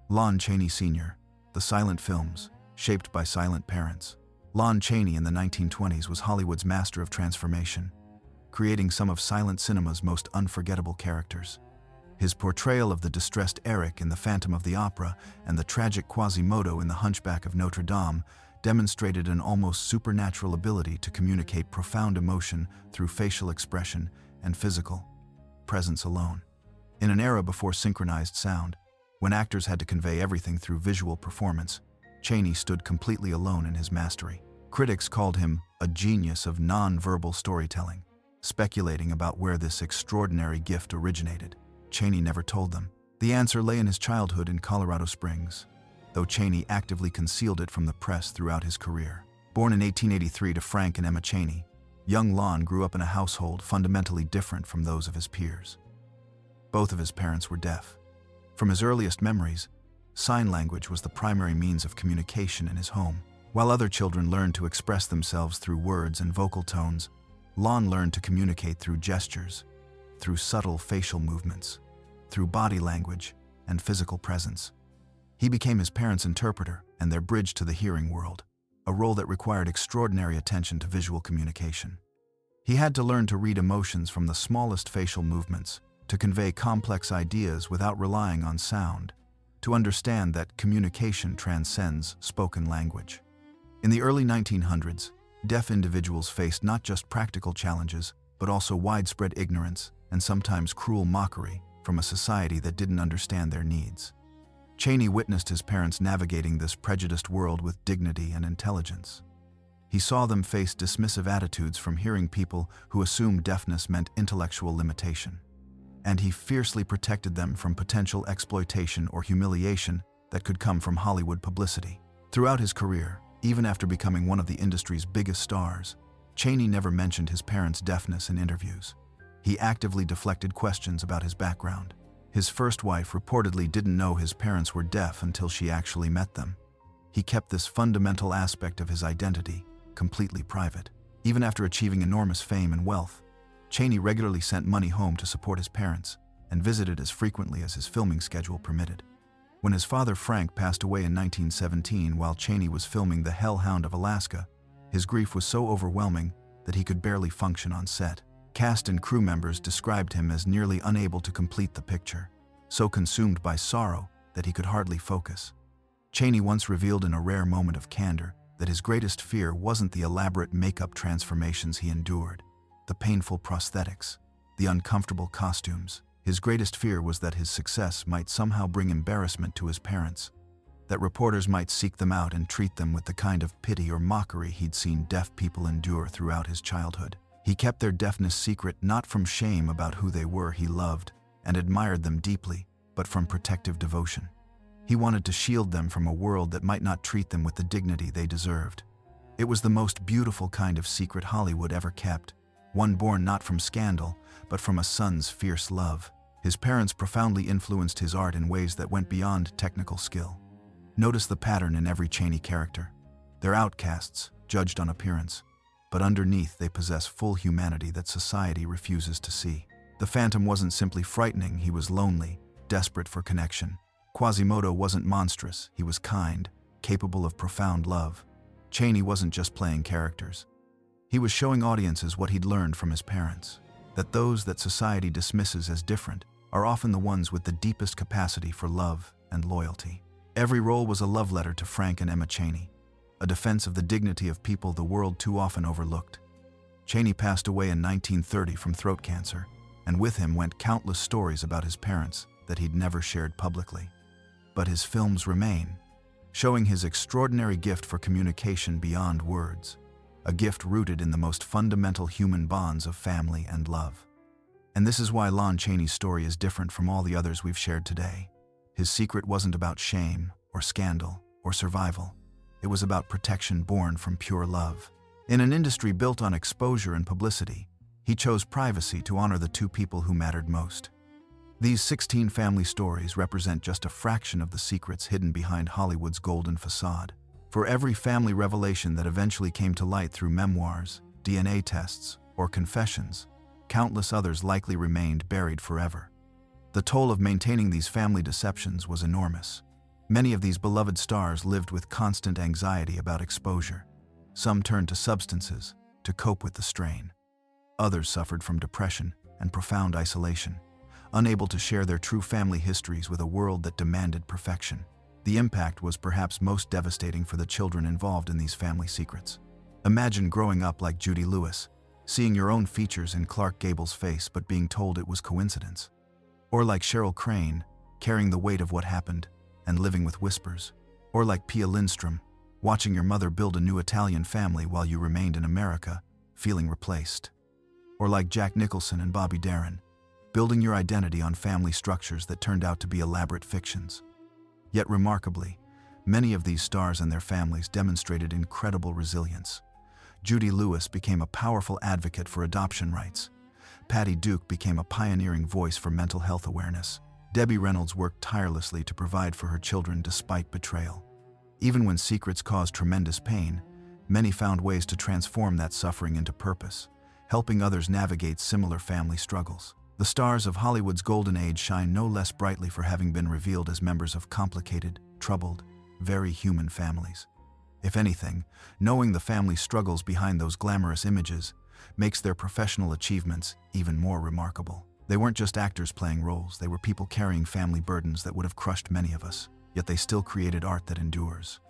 Lon Chaney Sr., The Silent Films, Shaped by Silent Parents. Lon Chaney in the 1920s was Hollywood's master of transformation, creating some of silent cinema's most unforgettable characters. His portrayal of the distressed Eric in The Phantom of the Opera and the tragic Quasimodo in The Hunchback of Notre Dame demonstrated an almost supernatural ability to communicate profound emotion through facial expression and physical presence alone. In an era before synchronized sound, when actors had to convey everything through visual performance, Chaney stood completely alone in his mastery. Critics called him a genius of non-verbal storytelling, speculating about where this extraordinary gift originated. Chaney never told them. The answer lay in his childhood in Colorado Springs, though Chaney actively concealed it from the press throughout his career. Born in 1883 to Frank and Emma Chaney, young Lon grew up in a household fundamentally different from those of his peers. Both of his parents were deaf. From his earliest memories, sign language was the primary means of communication in his home. While other children learned to express themselves through words and vocal tones, Lon learned to communicate through gestures, through subtle facial movements, through body language and physical presence. He became his parents' interpreter and their bridge to the hearing world, a role that required extraordinary attention to visual communication. He had to learn to read emotions from the smallest facial movements, to convey complex ideas without relying on sound, to understand that communication transcends spoken language. In the early 1900s, deaf individuals faced not just practical challenges, but also widespread ignorance and sometimes cruel mockery from a society that didn't understand their needs. Chaney witnessed his parents navigating this prejudiced world with dignity and intelligence. He saw them face dismissive attitudes from hearing people who assumed deafness meant intellectual limitation. And he fiercely protected them from potential exploitation or humiliation that could come from Hollywood publicity. Throughout his career, even after becoming one of the industry's biggest stars, Chaney never mentioned his parents' deafness in interviews. He actively deflected questions about his background. His first wife reportedly didn't know his parents were deaf until she actually met them. He kept this fundamental aspect of his identity completely private. Even after achieving enormous fame and wealth, Chaney regularly sent money home to support his parents and visited as frequently as his filming schedule permitted. When his father Frank passed away in 1917 while Chaney was filming The Hellhound of Alaska, his grief was so overwhelming that he could barely function on set. Cast and crew members described him as nearly unable to complete the picture, so consumed by sorrow that he could hardly focus. Chaney once revealed in a rare moment of candor that his greatest fear wasn't the elaborate makeup transformations he endured, the painful prosthetics, the uncomfortable costumes. His greatest fear was that his success might somehow bring embarrassment to his parents, that reporters might seek them out and treat them with the kind of pity or mockery he'd seen deaf people endure throughout his childhood. He kept their deafness secret not from shame about who they were. He loved and admired them deeply, but from protective devotion. He wanted to shield them from a world that might not treat them with the dignity they deserved. It was the most beautiful kind of secret Hollywood ever kept, one born not from scandal, but from a son's fierce love. His parents profoundly influenced his art in ways that went beyond technical skill. Notice the pattern in every Chaney character. They're outcasts, judged on appearance, but underneath they possess full humanity that society refuses to see. The Phantom wasn't simply frightening, he was lonely, desperate for connection. Quasimodo wasn't monstrous, he was kind, capable of profound love. Chaney wasn't just playing characters. He was showing audiences what he'd learned from his parents, that those that society dismisses as different are often the ones with the deepest capacity for love and loyalty. Every role was a love letter to Frank and Emma Chaney, a defense of the dignity of people the world too often overlooked. Chaney passed away in 1930 from throat cancer, and with him went countless stories about his parents that he'd never shared publicly. But his films remain, showing his extraordinary gift for communication beyond words, a gift rooted in the most fundamental human bonds of family and love. And this is why Lon Chaney's story is different from all the others we've shared today. His secret wasn't about shame or scandal or survival. It was about protection born from pure love. In an industry built on exposure and publicity, he chose privacy to honor the two people who mattered most. These 16 family stories represent just a fraction of the secrets hidden behind Hollywood's golden facade. For every family revelation that eventually came to light through memoirs, DNA tests, or confessions, countless others likely remained buried forever. The toll of maintaining these family deceptions was enormous. Many of these beloved stars lived with constant anxiety about exposure. Some turned to substances to cope with the strain. Others suffered from depression and profound isolation, unable to share their true family histories with a world that demanded perfection. The impact was perhaps most devastating for the children involved in these family secrets. Imagine growing up like Judy Lewis, seeing your own features in Clark Gable's face but being told it was coincidence. Or like Cheryl Crane, carrying the weight of what happened and living with whispers. Or like Pia Lindstrom, watching your mother build a new Italian family while you remained in America, feeling replaced. Or like Jack Nicholson and Bobby Darin, building your identity on family structures that turned out to be elaborate fictions. Yet remarkably, many of these stars and their families demonstrated incredible resilience. Judy Lewis became a powerful advocate for adoption rights. Patty Duke became a pioneering voice for mental health awareness. Debbie Reynolds worked tirelessly to provide for her children despite betrayal. Even when secrets caused tremendous pain, many found ways to transform that suffering into purpose, helping others navigate similar family struggles. The stars of Hollywood's golden age shine no less brightly for having been revealed as members of complicated, troubled, very human families. If anything, knowing the family struggles behind those glamorous images makes their professional achievements even more remarkable. They weren't just actors playing roles, they were people carrying family burdens that would have crushed many of us, yet they still created art that endures.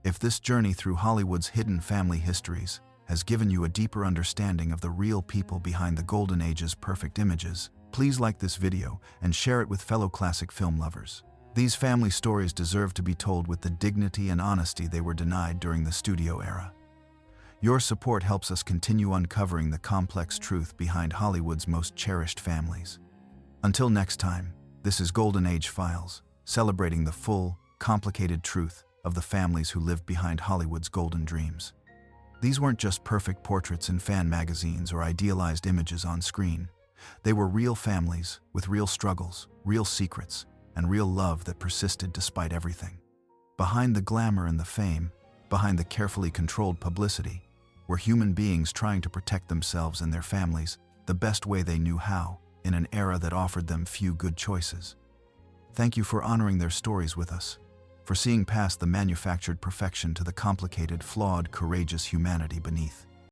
If this journey through Hollywood's hidden family histories has given you a deeper understanding of the real people behind the Golden Age's perfect images, please like this video and share it with fellow classic film lovers. These family stories deserve to be told with the dignity and honesty they were denied during the studio era. Your support helps us continue uncovering the complex truth behind Hollywood's most cherished families. Until next time, this is Golden Age Files, celebrating the full, complicated truth of the families who lived behind Hollywood's golden dreams. These weren't just perfect portraits in fan magazines or idealized images on screen. They were real families with real struggles, real secrets, and real love that persisted despite everything. Behind the glamour and the fame, behind the carefully controlled publicity, were human beings trying to protect themselves and their families the best way they knew how, in an era that offered them few good choices. Thank you for honoring their stories with us, for seeing past the manufactured perfection to the complicated, flawed, courageous humanity beneath.